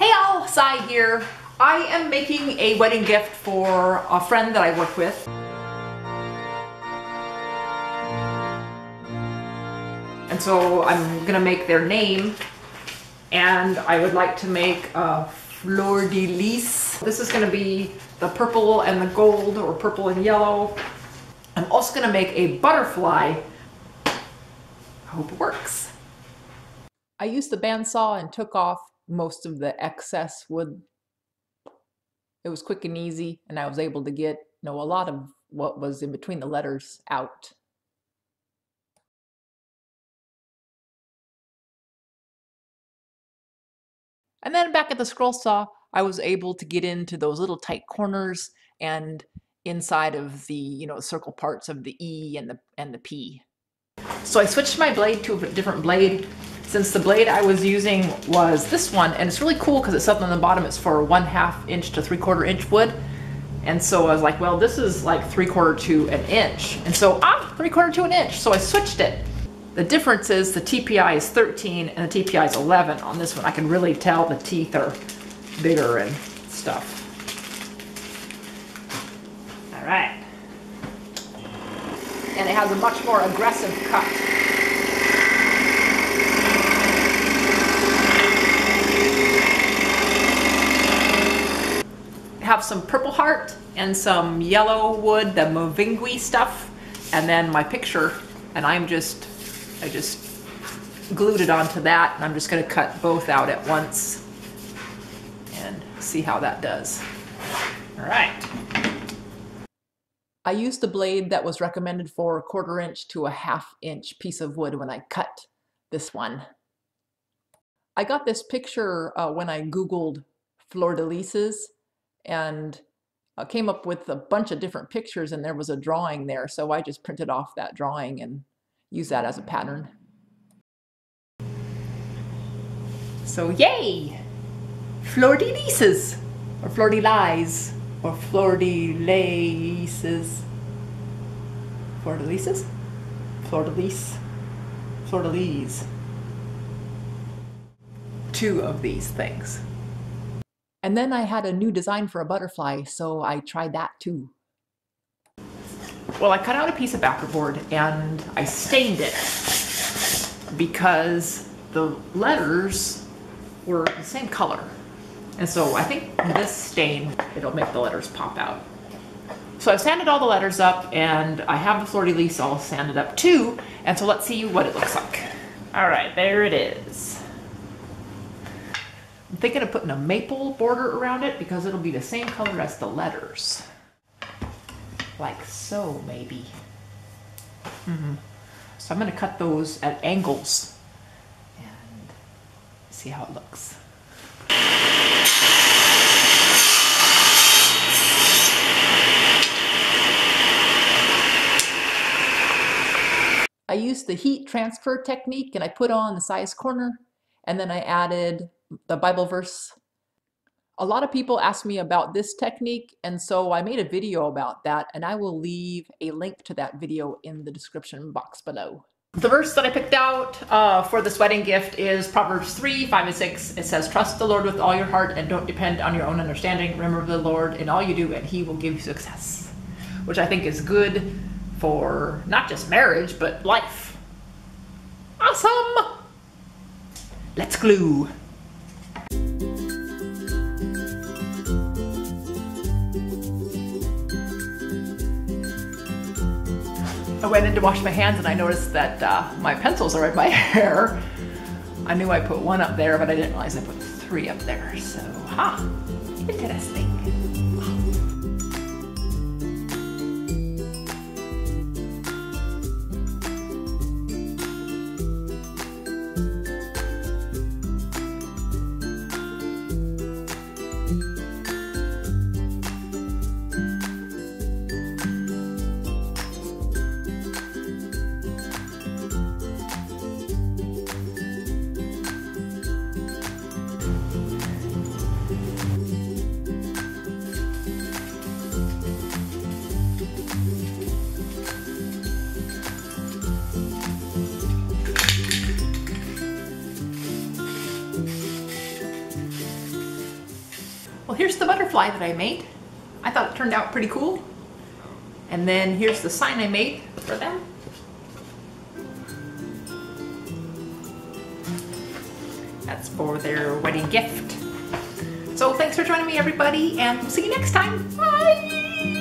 Hey all, Sai here. I am making a wedding gift for a friend that I work with. And so I'm gonna make their name, and I would like to make a fleur de lis. This is gonna be the purple and the gold, or purple and yellow. I'm also gonna make a butterfly. I hope it works. I used the bandsaw and took off most of the excess wood. It was quick and easy, and I was able to get, a lot of what was in between the letters out. And then back at the scroll saw, I was able to get into those little tight corners and inside of the, circle parts of the E and the P. So I switched my blade to a different blade, since the blade I was using was this one, and it's really cool because it says on the bottom it's for 1/2 inch to 3/4 inch wood. And so I was like, well, this is like 3/4 to an inch. And so 3/4 to an inch. So I switched it. The difference is the TPI is 13 and the TPI is 11 on this one. I can really tell the teeth are bigger and stuff. All right. And it has a much more aggressive cut. Have some purple heart and some yellow wood, the movingui stuff, and then my picture, and I just glued it onto that, and I'm just going to cut both out at once and see how that does. All right. I used the blade that was recommended for a 1/4 inch to a 1/2 inch piece of wood when I cut this one. I got this picture when I Googled fleur de lises, and I came up with a bunch of different pictures, and there was a drawing there, so I just printed off that drawing and used that as a pattern. So yay! Fleur de lises, or fleur de lis, or fleur de lises. Fleur de lises? Fleur de lis. Fleur de lis. 2 of these things. And then I had a new design for a butterfly, so I tried that too. Well, I cut out a piece of backerboard and I stained it because the letters were the same color. And so I think this stain, it'll make the letters pop out. So I've sanded all the letters up, and I have the fleur de lis all sanded up too. And so let's see what it looks like. All right, there it is. I'm thinking of putting a maple border around it because it'll be the same color as the letters. Like so, maybe. So I'm going to cut those at angles and see how it looks. I used the heat transfer technique, and I put on the size corner, and then I added the Bible verse. A lot of people ask me about this technique, and so I made a video about that, and I will leave a link to that video in the description box below. The verse that I picked out for this wedding gift is Proverbs 3, 5, and 6. It says, "Trust the Lord with all your heart and don't depend on your own understanding. Remember the Lord in all you do, and he will give you success." Which I think is good for not just marriage, but life. Awesome! Let's glue. I went in to wash my hands and I noticed that my pencils are in my hair. I knew I put 1 up there, but I didn't realize I put 3 up there. So, interesting. here's the butterfly that I made. I thought it turned out pretty cool. And then here's the sign I made for them. That's for their wedding gift. So thanks for joining me, everybody, and we'll see you next time. Bye!